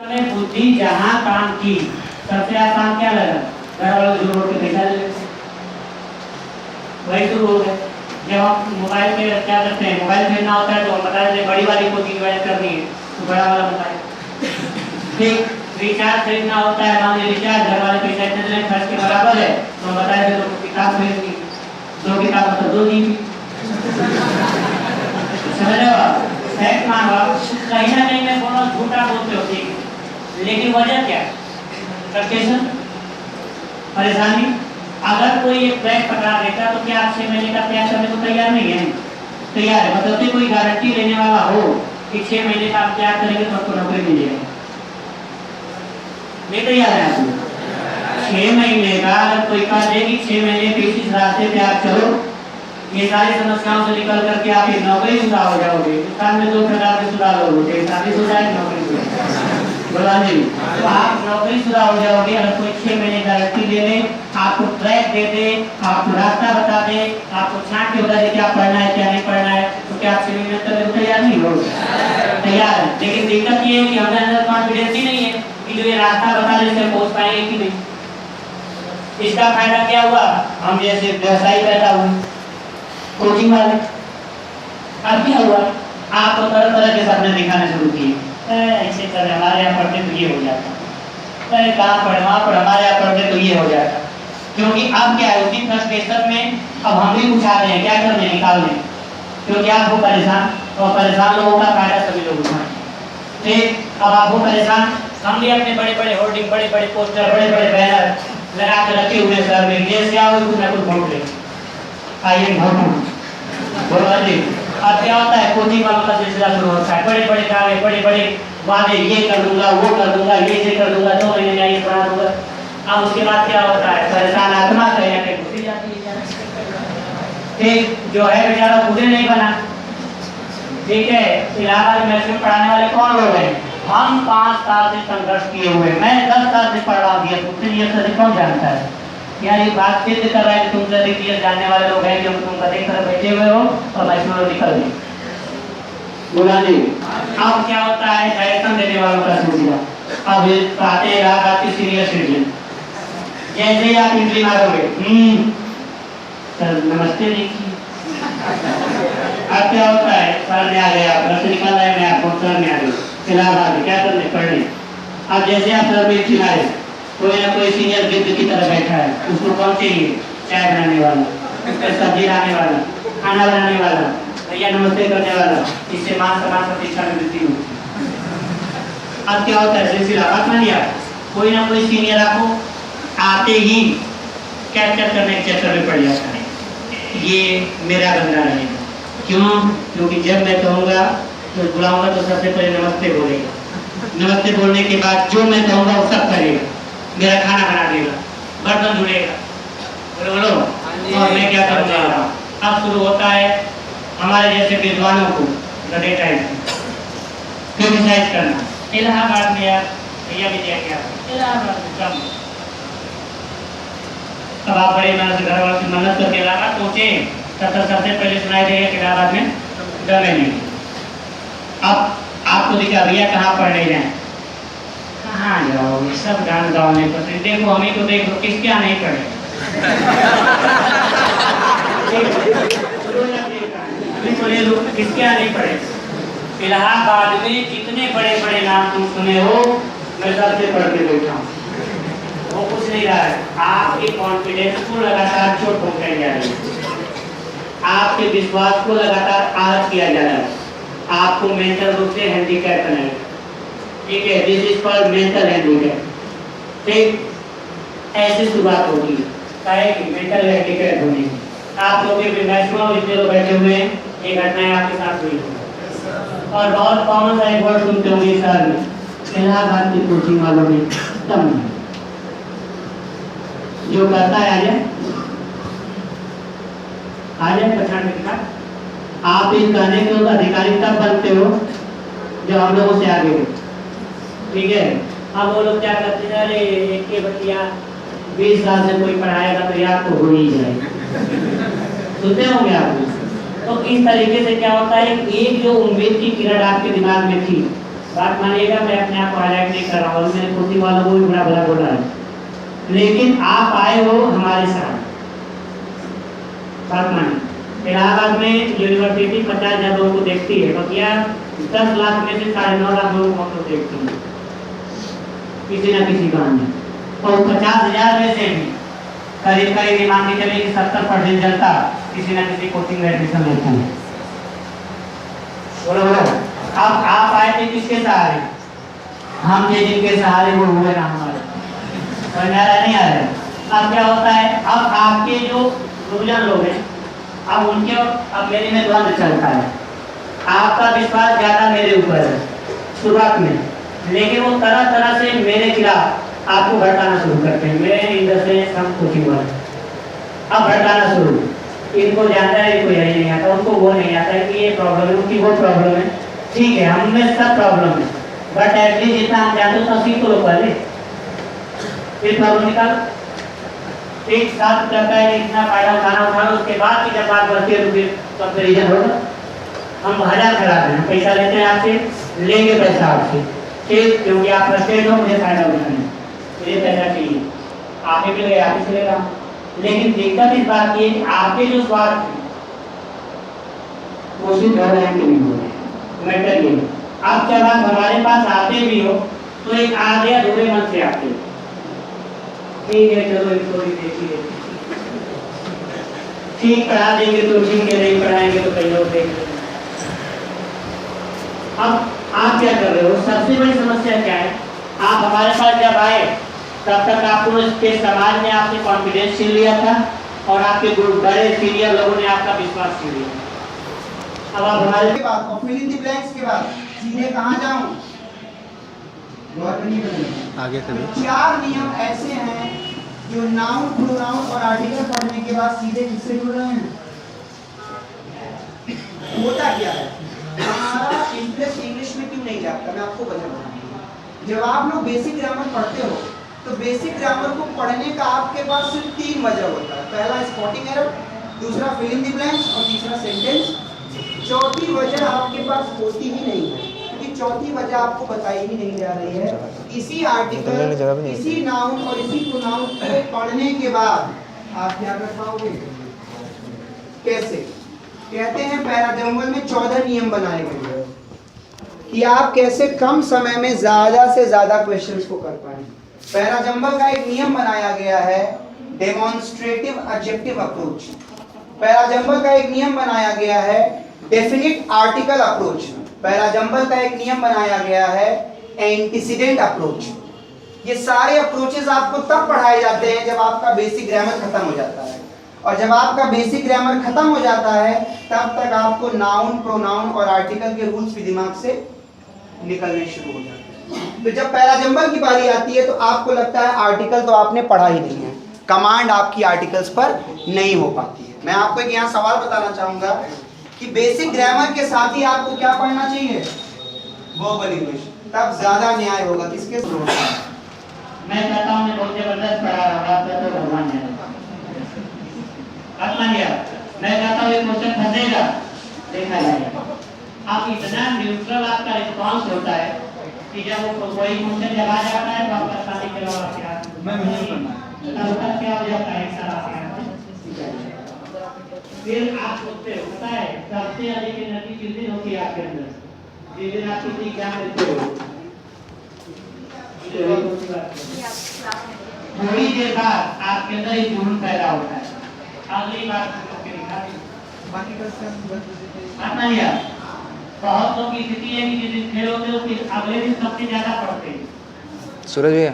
में बुद्धि जहाँ काम की, सबसे आसान क्या लगा? घर वालों को जोड़ के पैसा ले लेते, वही शुरू हो गया। जब हम मोबाइल पे क्या करते हैं, मोबाइल खरीदना होता है तो हम बता देते हैं बड़ी वाली कोचिंग ज्वाइन करनी है तो बड़ा वाला मोबाइल। ठीक, रिचार्ज खरीदना होता है, मान लीजिए रिचार्ज घर वाले पैसा इतने दिन खर्च के बराबर है तो हम बता देते तो किताब खरीदनी, 2 किताब मतलब 2 जीबी। समझ रहे हो आप? फैक्ट मानो आप, कहीं ना कहीं में बोलो झूठा बोलते हो, ठीक, लेकिन वजह क्या? फ्रस्ट्रेशन, परेशानी। अगर कोई एक बैग पकड़ा देता तो क्या आप 6 महीने का त्याग करने को तैयार नहीं है? तैयार है, मतलब कोई गारंटी लेने वाला हो कि 6 महीने का आप त्याग करेंगे तो आपको नौकरी मिलेगी, नहीं तैयार है आप? 6 महीने का अगर कोई कह दे कि 6 महीने के इस रास्ते पे आप चलो, ये सारी समस्याओं से निकल करके आप एक नौकरी शुदा हो जाओगे। हिंदुस्तान में 2 प्रकार के शुदा लोग होते हैं, शादीशुदा है, नौकरी शुदा। बोला जी, तो आप नौकरी शुदा हो जाओगे अगर कोई 6 महीने गारंटी ले ले, आपको ट्रैक दे दे, आपको रास्ता बता दे, आपको छांट के बता दे क्या पढ़ना है क्या नहीं पढ़ना है, तो क्या आप 6 महीने तक तैयार नहीं हो? तैयार है, लेकिन दिक्कत ये है कि हमें अंदर कॉन्फिडेंस ही नहीं है कि जो ये रास्ता बता दे से पहुंच पाएंगे कि नहीं। इसका फायदा क्या हुआ? हम जैसे व्यवसायी पैदा हुए, कोचिंग वाले, अब क्या हुआ? आपको तरह तरह के सपने दिखाने शुरू किए, ऐसे कर हमारे यहाँ पढ़ते तो ये हो जाता, कहाँ पढ़े वहाँ पढ़े, हमारे यहाँ पढ़ते तो ये हो जाता। क्योंकि अब क्या है, उसी फ्रस्ट्रेशन में अब हम भी कुछ आ रहे हैं, क्या कर रहे हैं, निकाल रहे हैं, क्योंकि आप हो परेशान और परेशान लोगों का फायदा सभी लोग उठाएं। ठीक, अब आप हो परेशान, हम भी अपने बड़े बड़े होर्डिंग, बड़े बड़े पोस्टर, बड़े बड़े बैनर लगा के रखे हुए सर में, देश क्या हो कुछ ना कुछ वोट ले, आइए वोट बोलो जी। अब क्या होता है, कोचिंग वालों का सिलसिला शुरू होता है, बड़े बड़े दावे, बड़े बड़े वादे, ये कर दूंगा, वो कर दूंगा, ये कर दूंगा, 2 महीने में ये पढ़ा दूंगा। अब उसके बाद क्या होता है, परेशान आत्मा कहीं ना कहीं घुसी जाती है। ठीक, जो है बेचारा खुदे नहीं बना। ठीक है, इलाहाबाद यूनिवर्सिटी में पढ़ाने वाले कौन लोग हैं? हम 5 साल से संघर्ष किए हुए, मैं 10 साल से पढ़ रहा हूँ, तुमसे ये कौन जानता है? यार ये बात सिद्ध कर रहा है कि तुमसे अधिक ये जानने वाले लोग हैं, जो तुम कदे तरह बैठे हुए हो और मैं इसमें निकल गई। बोला जी, अब क्या होता है, डायरेक्शन देने वालों का सिलसिला। अब आते इलाहाबाद की सीनियर सिटीजन, जैसे ही आप एंट्री मारोगे, सर नमस्ते देखिए। अब क्या होता है, सर में आ गया, घर से निकल रहे, मैं आपको सर में आ गई, इलाहाबाद में क्या करने पढ़ने। अब जैसे आप सर में एंट्री मारे, कोई ना कोई सीनियर गिद्ध की तरह बैठा है, उसको कौन चाहिए? चाय बनाने वाला, सब्जी लाने वाला, खाना बनाने वाला, भैया नमस्ते करने वाला, इससे मान सम्मान प्रतिष्ठा में वृद्धि होती। अब क्या होता है, सिलसिला बात मानिए, कोई ना कोई सीनियर आपको आते ही कैप्चर करने के चक्कर में पड़ जाता है, ये मेरा बंदा रहेगा। क्यों? क्योंकि जब मैं कहूँगा तो बुलाऊंगा तो सबसे पहले नमस्ते बोलेगा, नमस्ते बोलने के बाद जो मैं कहूँगा वो सब करेगा, मेरा खाना बना देगा, बर्तन धुलेगा, बोलो बोलो, और मैं क्या करूँगा? अब शुरू होता है हमारे जैसे विद्वानों को गधे टाइप क्रिटिसाइज करना। इलाहाबाद में यार भैया भी दिया गया, इलाहाबाद में कम। अब आप बड़े मन से घर वालों की मन्नत करके इलाहाबाद पहुँचे, तब तक सबसे पहले सुनाई देगा कि इलाहाबाद में दमे नहीं। अब आपको दिखा भैया कहाँ पढ़ने जाए, कहाँ जाओगे, सब गान गाँव में पढ़ते, देखो हमें तो देखो किसके यहाँ नहीं पढ़े। किसके यहाँ नहीं पढ़े? इलाहाबाद में जितने बड़े बड़े नाम तुम सुने हो, मैं सबसे पढ़ के बैठा हूँ, वो कुछ नहीं रहा है। आपके कॉन्फिडेंस को लगातार चोट पहुँचाई जा रही है, आपके विश्वास को लगातार आहत किया जा रहा है, आपको मेंटल रूप से हैंडीकैप बनाएगा। ठीक है, this is for mental handicap. ठीक, ऐसी शुरुआत होगी, चाहे कि मेंटल हैंडीकैप होने की। आप लोग के मैक्सिमम जितने लोग बैठे हुए हैं, ये घटनाएं आपके साथ हुई होंगी और बहुत कॉमन सा एक वर्ड सुनते होंगे सर में, इलाहाबाद की कोचिंग वालों में दम नहीं। जो करता है आ जाए पछाड़ के खिला। आप इस कहने के अधिकारी तब बनते हो जब हम लोगों से आगे हो। ठीक है, अब वो लोग क्या करते हैं, अरे एक के बच्चिया 20 साल से कोई पढ़ाएगा तो याद तो हो ही जाएगा, सुनते होंगे आप। तो इस तरीके से क्या होता है, एक जो उम्मीद की किरण आपके दिमाग में थी, बात मानिएगा, मैं अपने आप को हाईलाइट नहीं कर वालों को भी बुरा भला बोला है, लेकिन आप आए हो हमारे साथ। बात मानिए, इलाहाबाद में यूनिवर्सिटी 50,000 लोगों को देखती है, तो क्या 10 लाख में से 9.5 लाख लोगों को हम लोग देखते हैं किसी न किसी काम में। और 50,000 में से भी करीब करीब मान के चले कि 70% जनता किसी न किसी कोचिंग में एडमिशन लेते हैं। बोलो बोलो, अब आप आए थे किसके सहारे? हम ये जिनके सहारे वो हुए ना हमारे, समझ आ रहा नहीं आ रहा? अब क्या होता है, अब आपके जो गुरुजन लोग हैं, अब उनके अब मेरे में द्वंद चलता है। आपका विश्वास ज्यादा मेरे ऊपर है शुरुआत में, लेकिन वो तरह तरह से मेरे खिलाफ आपको भड़काना शुरू करते हैं। मेरे इंदर से हम कोचिंग वाले अब भड़काना शुरू, इनको जानता है, इनको यही नहीं आता, उनको वो नहीं आता है कि ये प्रॉब्लम है, उनकी वो प्रॉब्लम है। ठीक है, हम में सब प्रॉब्लम है, बट एटलीस्ट जितना हम जानते हो तो सीख लो पहले, फिर प्रॉब्लम निकाल। एक साथ करता है इतना फायदा उठाना, उसके बाद की जब बात बढ़ती है तो फिर कंपेरिजन होगा। हम 1000 खराब हैं, पैसा लेते हैं आपसे, लेंगे पैसा आपसे, ठीक, क्योंकि आप फ्रस्ट्रेट हो, मुझे फायदा उठाना है, मुझे पैसा चाहिए, आपके मिल गए आपसे चलेगा। लेकिन दिक्कत इस बात की है कि आपके जो स्वार्थ वो सिद्ध हो रहे हैं कि नहीं हो रहे हैं, मैटर ये। आप जब आप हमारे पास आते भी हो तो एक आधे अधूरे मन से आते हो, ठीक है चलो एक थोड़ी देखिए, ठीक पढ़ा देंगे तो ठीक है, नहीं पढ़ाएंगे तो कहीं और देख लेंगे। अब आप क्या कर रहे हो? सबसे बड़ी समस्या क्या है, आप हमारे पास जब आए तब तक आपको इसके समाज ने आपसे कॉन्फिडेंस छीन लिया था और आपके बड़े सीनियर लोगों ने आपका विश्वास छीन लिया। अब आप हमारे के बाद फिल इन द ब्लैंक्स के बाद सीधे कहाँ जाऊं? आगे कभी 4 नियम ऐसे हैं जो नाउन, प्रोनाउन और आर्टिकल पढ़ने के बाद सीधे किससे जुड़ रहे हैं? होता क्या है, हमारा इंटरेस्ट इंग्लिश में क्यों नहीं जाता? मैं आपको बताऊंगा। जब आप लोग बेसिक ग्रामर पढ़ते हो तो बेसिक ग्रामर को पढ़ने का आपके पास सिर्फ 3 वजह होता है। पहला स्पॉटिंग एरर, दूसरा फिल इन द ब्लैंक्स और तीसरा सेंटेंस। चौथी वजह आपके पास होती ही नहीं है, क्योंकि चौथी वजह आपको बताई ही नहीं जा रही है। इसी आर्टिकल, इसी नाउन और इसी प्रोनाउन को पढ़ने के बाद आप क्या कर पाओगे? कैसे? कहते हैं पैराजम्बल में 14 नियम बनाए गए हैं कि आप कैसे कम समय में ज्यादा से ज्यादा क्वेश्चंस को कर पाएं। पैराजम्बल का एक नियम बनाया गया है, डेमोन्स्ट्रेटिव एडजेक्टिव अप्रोच। पैराजम्बल का एक नियम बनाया गया है, डेफिनिट आर्टिकल अप्रोच। पैराजम्बल का एक नियम बनाया गया है, एंटीसीडेंट अप्रोच। ये सारे अप्रोचेस आपको तब पढ़ाए जाते हैं जब आपका बेसिक ग्रामर खत्म हो जाता है, और जब आपका बेसिक ग्रामर खत्म हो जाता है तब तक आपको नाउन, प्रोनाउन और आर्टिकल के रूल्स भी दिमाग से निकलने शुरू हो जाते हैं। तो जब पैराजम्बल की बारी आती है तो आपको लगता है आर्टिकल तो आपने पढ़ा ही नहीं है, कमांड आपकी आर्टिकल्स पर नहीं हो पाती है। मैं आपको एक यहाँ सवाल बताना चाहूंगा कि बेसिक ग्रामर के साथ ही आपको क्या पढ़ना चाहिए? वर्बल इंग्लिश, तब ज्यादा न्याय होगा। किसके साथ? मैं कहता हूँ मैं बहुत जबरदस्त पढ़ा रहा हूँ, तो भगवान है आत्मानिया। मैं कहता हूँ ये क्वेश्चन फंसेगा, देखा जाएगा। आप इतना न्यूट्रल आपका रिस्पांस होता है कि जब वो कोई क्वेश्चन जब आ जाता है तो आप आसानी के जवाब क्या मैं नहीं करना तब क्या हो जाता है सारा फिर आप सोचते हो पता है सबसे अधिक एनर्जी किस दिन होती है आपके अंदर? जिस दिन आप किसी एग्जाम देते हो, थोड़ी देर बाद आपके अंदर एक जुनून पैदा होता है। अगली बार करके दिखा बाकी का बहुत लोग की स्थिति है कि जिस दिन फेल होते हैं उसके अगले दिन सबसे ज्यादा पढ़ते हैं। सूरज भैया,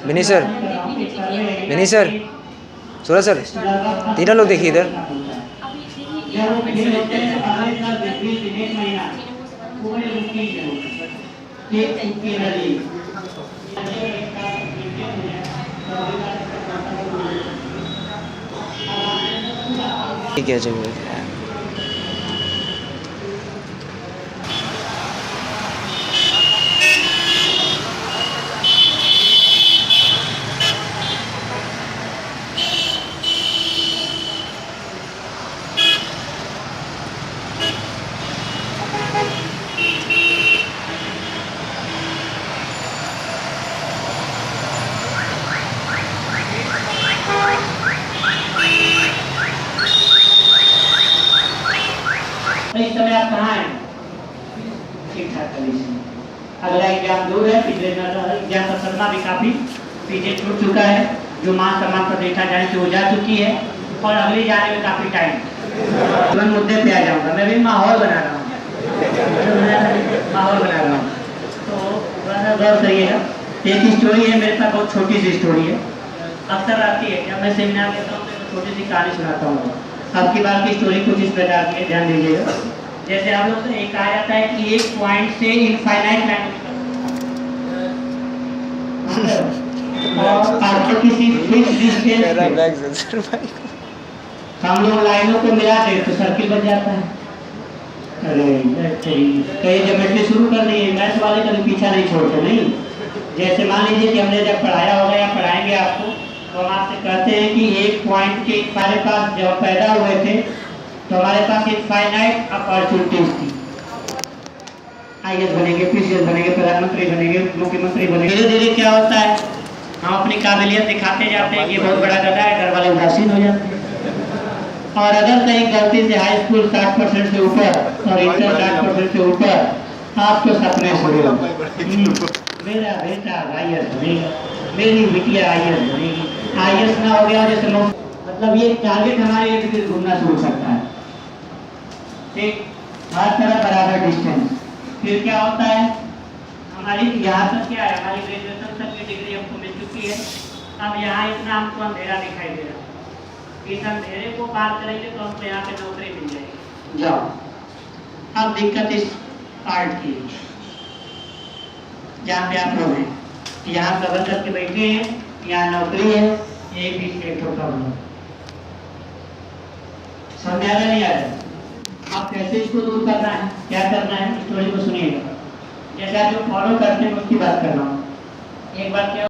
विनी सर, विनी सर, सूरज सर, तीनों लोग देखिए इधर। जब वो फेल होते हैं तो अगले दिन एक महीना पूरे रुकी की एनर्जी ठीक है चलिए। कहाँ है? ठीक ठाक कंडीशन। अगला एग्जाम दूर है, पिछले एग्जाम का सदमा भी काफी पीछे छूट चुका है। जो मां समाप्त परीक्षा जाने से वो जा चुकी है और अगली जाने में काफी टाइम। तुरंत मुद्दे पे आ जाऊंगा, मैं भी माहौल बना रहा हूँ, माहौल बना रहा हूँ, तो थोड़ा गौर करिएगा। एक स्टोरी है मेरे पास, बहुत छोटी सी स्टोरी है, अक्सर आती है जब मैं सेमिनार लेता हूँ तो छोटी सी कहानी सुनाता हूँ। अब की बार की स्टोरी कुछ इस प्रकार की है, ध्यान दीजिएगा। जैसे आप लोग से एक कहा जाता है कि एक पॉइंट से इनफाइनाइट लाइन और आपको किसी फिक्स डिस्टेंस हम लोग लाइनों को मिला दे तो सर्किल बन जाता है। अरे कई ज्योमेट्री शुरू कर दी है, मैथ वाले कभी पीछा नहीं छोड़ते। नहीं, जैसे मान लीजिए कि हमने जब पढ़ाया होगा या पढ़ाएंगे आपको, तो हम आपसे कहते हैं कि एक पॉइंट के हमारे पास जब पैदा हुए थे तो हमारे पास इनफाइनाइट अपॉर्चुनिटीज थी। आईएएस बनेंगे, पीसीएस बनेंगे, प्रधानमंत्री बनेंगे, मुख्यमंत्री बनेंगे। धीरे धीरे क्या होता है, हम अपनी काबिलियत दिखाते जाते हैं कि ये बहुत बड़ा गधा है, घर वाले उदासीन हो जाते हैं। और अगर कहीं गलती से हाई स्कूल 60% से ऊपर और इंटर 60% से ऊपर आपको सपने शुरू हो, मेरा बेटा आईएएस बनेगा, मेरी बिटिया आईएएस बनेगी, आईएएस ना हो गया जैसे मतलब ये टारगेट हमारे इर्द गिर्द घूमना शुरू सकता है। ठीक, हर तरफ बराबर डिस्टेंस। फिर क्या होता है, हमारी यहाँ तक क्या है, हमारी ग्रेजुएशन तक की डिग्री हमको मिल चुकी है। अब यहाँ इतना हमको अंधेरा दिखाई दे रहा है, इस अंधेरे को पार करेंगे तो हमको यहाँ पे नौकरी मिल जाएगी। जाओ, अब दिक्कत इस पार्ट की जहाँ पे आप लोग हैं, यहाँ कवर करके बैठे हैं, यहाँ नौकरी है, एक बीच में प्रॉब्लम समझ आ रहा नहीं आ रहा। अब कैसे इसको दूर करना है, क्या करना है, स्टोरी को सुनिएगा। जैसे आप जो फॉलो करते हैं उसकी बात कर रहा हूँ। एक बार क्या